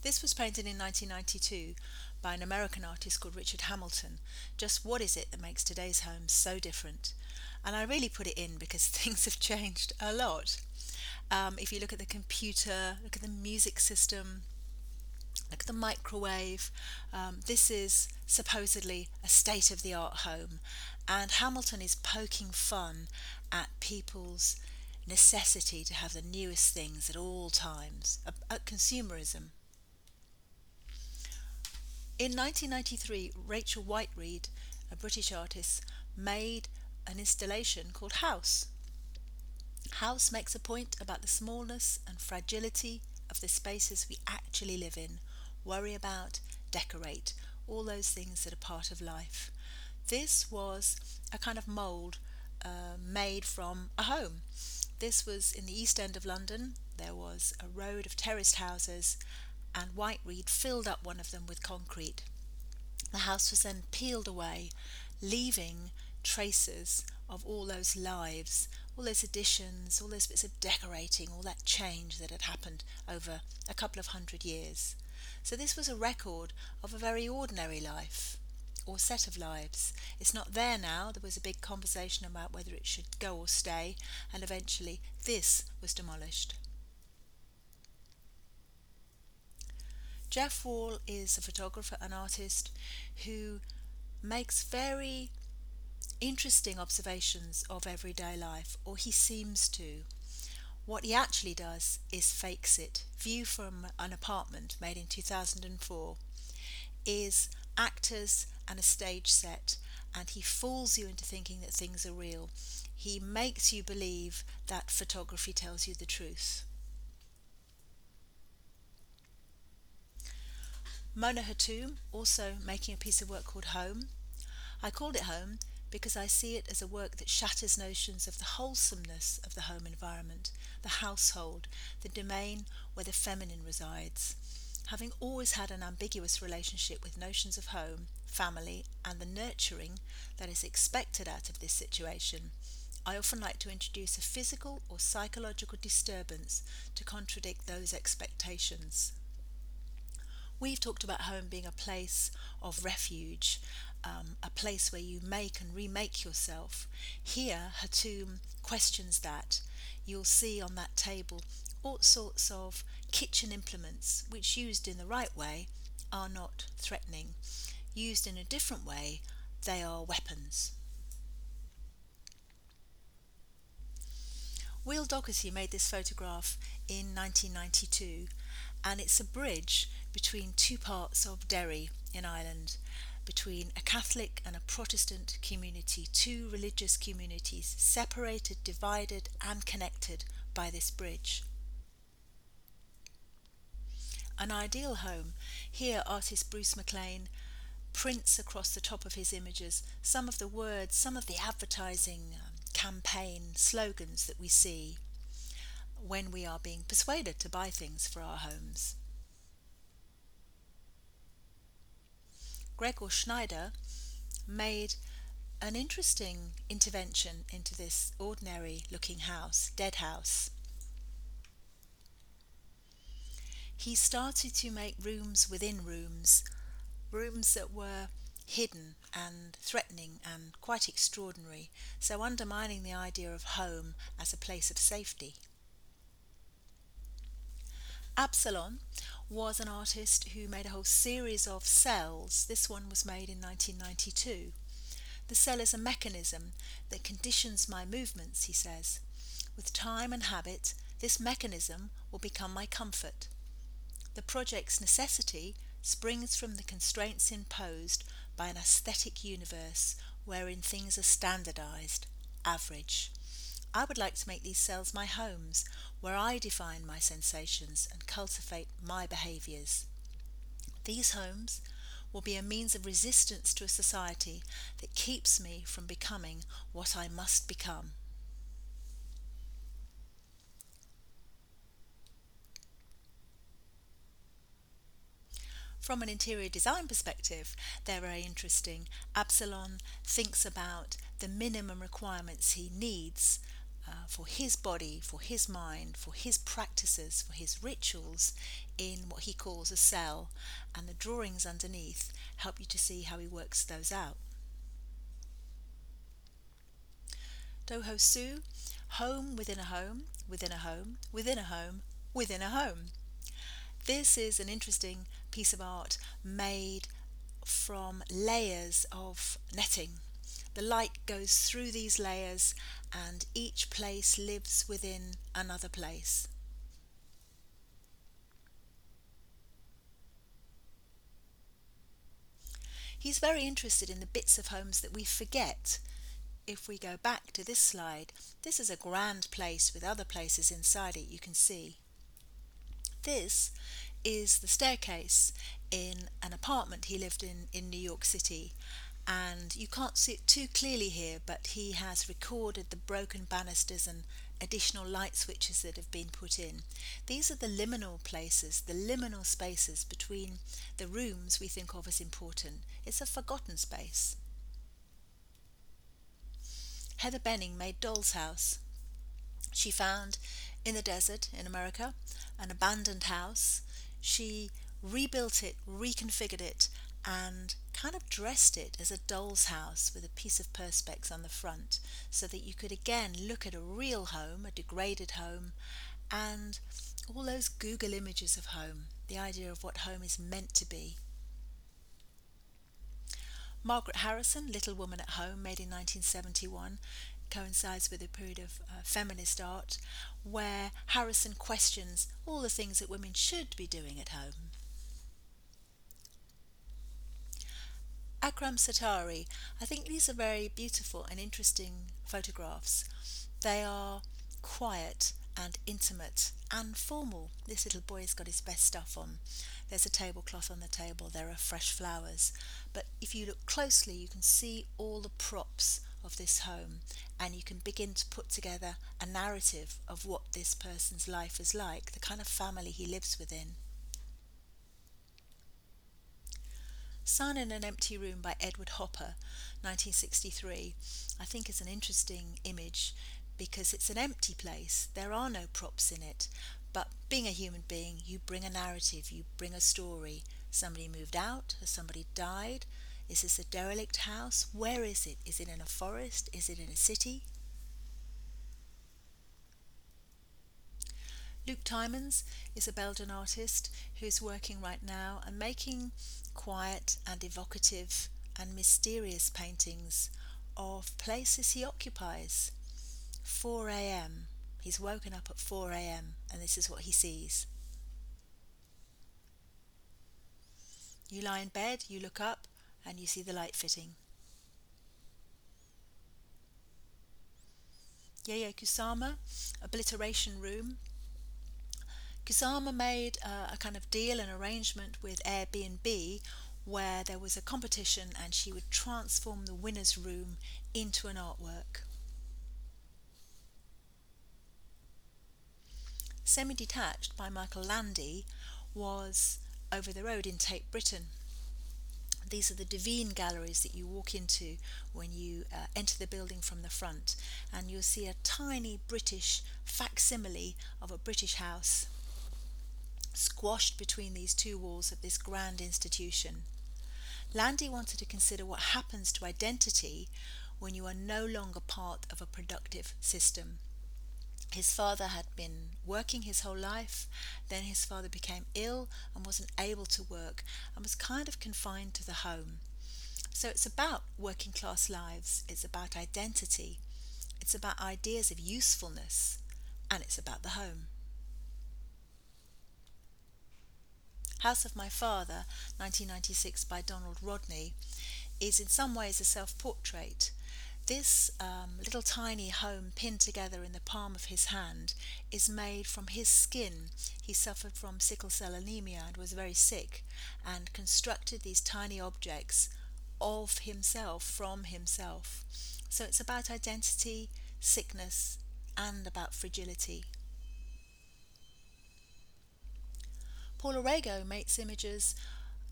This was painted in 1992 by an American artist called Richard Hamilton. Just what is it that makes today's homes so different? And I really put it in because things have changed a lot. If you look at the computer, look at the music system, look at the microwave, this is supposedly a state of the art home. And Hamilton is poking fun at people's necessity to have the newest things at all times, at consumerism. In 1993, Rachel Whiteread, a British artist, made an installation called House. House makes a point about the smallness and fragility of the spaces we actually live in, worry about, decorate, all those things that are part of life. This was a kind of mould made from a home. This was in the East End of London. There was a road of terraced houses, and Whiteread filled up one of them with concrete. The house was then peeled away, leaving traces of all those lives, all those additions, all those bits of decorating, all that change that had happened over a couple of 100 years. So this was a record of a very ordinary life or set of lives. It's not there now. There was a big conversation about whether it should go or stay, and eventually this was demolished. Jeff Wall is a photographer and artist who makes very interesting observations of everyday life, or he seems to. What he actually does is fakes it. View from an apartment made in 2004 is actors and a stage set, and he fools you into thinking that things are real. He makes you believe that photography tells you the truth. Mona Hatoum, also making a piece of work called Home. I called it Home because I see it as a work that shatters notions of the wholesomeness of the home environment, the household, the domain where the feminine resides. Having always had an ambiguous relationship with notions of home, family, and the nurturing that is expected out of this situation, I often like to introduce a physical or psychological disturbance to contradict those expectations. We've talked about home being a place of refuge, a place where you make and remake yourself. Here, Hatoum questions that. You'll see on that table all sorts of kitchen implements which, used in the right way, are not threatening. Used in a different way, they are weapons. Will Dougherty made this photograph in 1992, and it's a bridge between two parts of Derry in Ireland, between a Catholic and a Protestant community, two religious communities separated, divided, and connected by this bridge. An ideal home. Here, artist Bruce MacLean prints across the top of his images some of the words, some of the advertising campaign slogans that we see when we are being persuaded to buy things for our homes. Gregor Schneider made an interesting intervention into this ordinary looking house, dead house. He started to make rooms within rooms, rooms that were hidden and threatening and quite extraordinary, so undermining the idea of home as a place of safety. Absalon was an artist who made a whole series of cells. This one was made in 1992. The cell is a mechanism that conditions my movements, he says. With time and habit, this mechanism will become my comfort. The project's necessity springs from the constraints imposed by an aesthetic universe wherein things are standardized, average. I would like to make these cells my homes, where I define my sensations and cultivate my behaviours. These homes will be a means of resistance to a society that keeps me from becoming what I must become. From an interior design perspective, they're very interesting. Absalon thinks about the minimum requirements he needs for his body, for his mind, for his practices, for his rituals in what he calls a cell, and the drawings underneath help you to see how he works those out. Toho Su, home within a home, within a home, within a home, within a home. This is an interesting piece of art made from layers of netting. The light goes through these layers and each place lives within another place. He's very interested in the bits of homes that we forget. If we go back to this slide, this is a grand place with other places inside it you can see. This is the staircase in an apartment he lived in New York City, and you can't see it too clearly here, but he has recorded the broken banisters and additional light switches that have been put in. These are the liminal places, the liminal spaces between the rooms we think of as important. It's a forgotten space. Heather Benning made Doll's House. She found in the desert in America an abandoned house. She rebuilt it, reconfigured it, and kind of dressed it as a doll's house with a piece of perspex on the front so that you could again look at a real home, a degraded home, and all those Google images of home, the idea of what home is meant to be. Margaret Harrison, Little Woman at Home, made in 1971, coincides with a period of feminist art where Harrison questions all the things that women should be doing at home. Akram Satari, I think these are very beautiful and interesting photographs. They are quiet and intimate and formal. This little boy's got his best stuff on. There's a tablecloth on the table, there are fresh flowers. But if you look closely, you can see all the props of this home, and you can begin to put together a narrative of what this person's life is like, the kind of family he lives within. Sun in an Empty Room by Edward Hopper, 1963, I think is an interesting image because it's an empty place. There are no props in it. But being a human being, you bring a narrative, you bring a story. Somebody moved out, has somebody died? Is this a derelict house? Where is it? Is it in a forest? Is it in a city? Luke Timons is a Belgian artist who's working right now and making quiet and evocative and mysterious paintings of places he occupies. 4 a.m. He's woken up at 4 a.m. and this is what he sees. You lie in bed, you look up, and you see the light fitting. Yaya Kusama, Obliteration Room. Kusama made a kind of deal and arrangement with Airbnb where there was a competition and she would transform the winner's room into an artwork. Semi-Detached by Michael Landy was over the road in Tate Britain. These are the Devine galleries that you walk into when you enter the building from the front, and you'll see a tiny British facsimile of a British house squashed between these two walls of this grand institution. Landy wanted to consider what happens to identity when you are no longer part of a productive system. His father had been working his whole life, then his father became ill and wasn't able to work and was kind of confined to the home. So it's about working class lives, it's about identity, it's about ideas of usefulness, and it's about the home. House of My Father, 1996 by Donald Rodney, is in some ways a self-portrait. This little tiny home pinned together in the palm of his hand is made from his skin. He suffered from sickle cell anemia and was very sick and constructed these tiny objects of himself, from himself. So it's about identity, sickness, and about fragility. Paul Orego makes images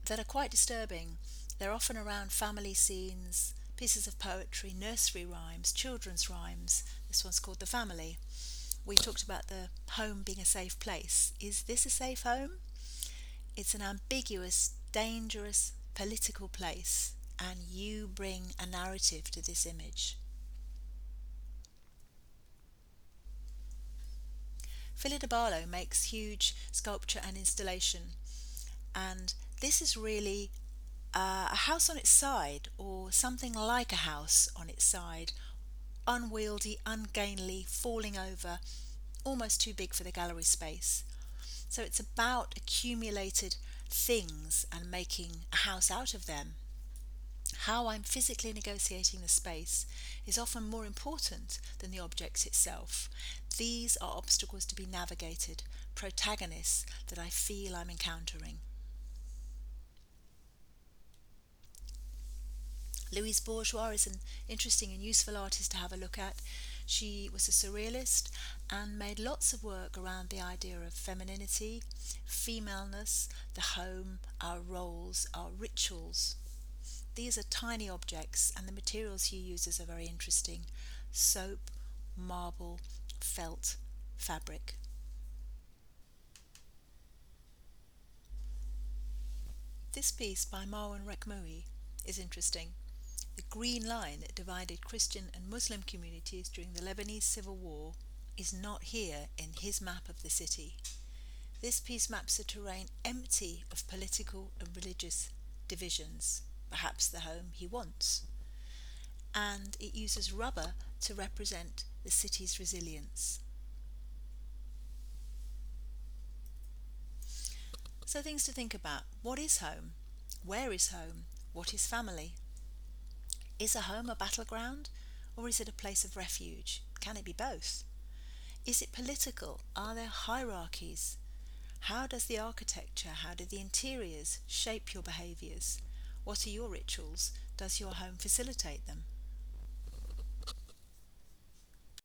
that are quite disturbing. They're often around family scenes, pieces of poetry, nursery rhymes, children's rhymes. This one's called The Family. We talked about the home being a safe place. Is this a safe home? It's an ambiguous, dangerous, political place, and you bring a narrative to this image. Philida Barlow makes huge sculpture and installation, and this is really a house on its side, or something like a house on its side, unwieldy, ungainly, falling over, almost too big for the gallery space. So it's about accumulated things and making a house out of them. How I'm physically negotiating the space is often more important than the object itself. These are obstacles to be navigated, protagonists that I feel I'm encountering. Louise Bourgeois is an interesting and useful artist to have a look at. She was a surrealist and made lots of work around the idea of femininity, femaleness, the home, our roles, our rituals. These are tiny objects, and the materials she uses are very interesting: soap, marble, felt, fabric. This piece by Marwan Rekmoui is interesting. The green line that divided Christian and Muslim communities during the Lebanese Civil War is not here in his map of the city. This piece maps a terrain empty of political and religious divisions, perhaps the home he wants, and it uses rubber to represent the city's resilience. So, things to think about. What is home? Where is home? What is family? Is a home a battleground, or is it a place of refuge? Can it be both? Is it political? Are there hierarchies? How does the architecture, how do the interiors shape your behaviours? What are your rituals? Does your home facilitate them?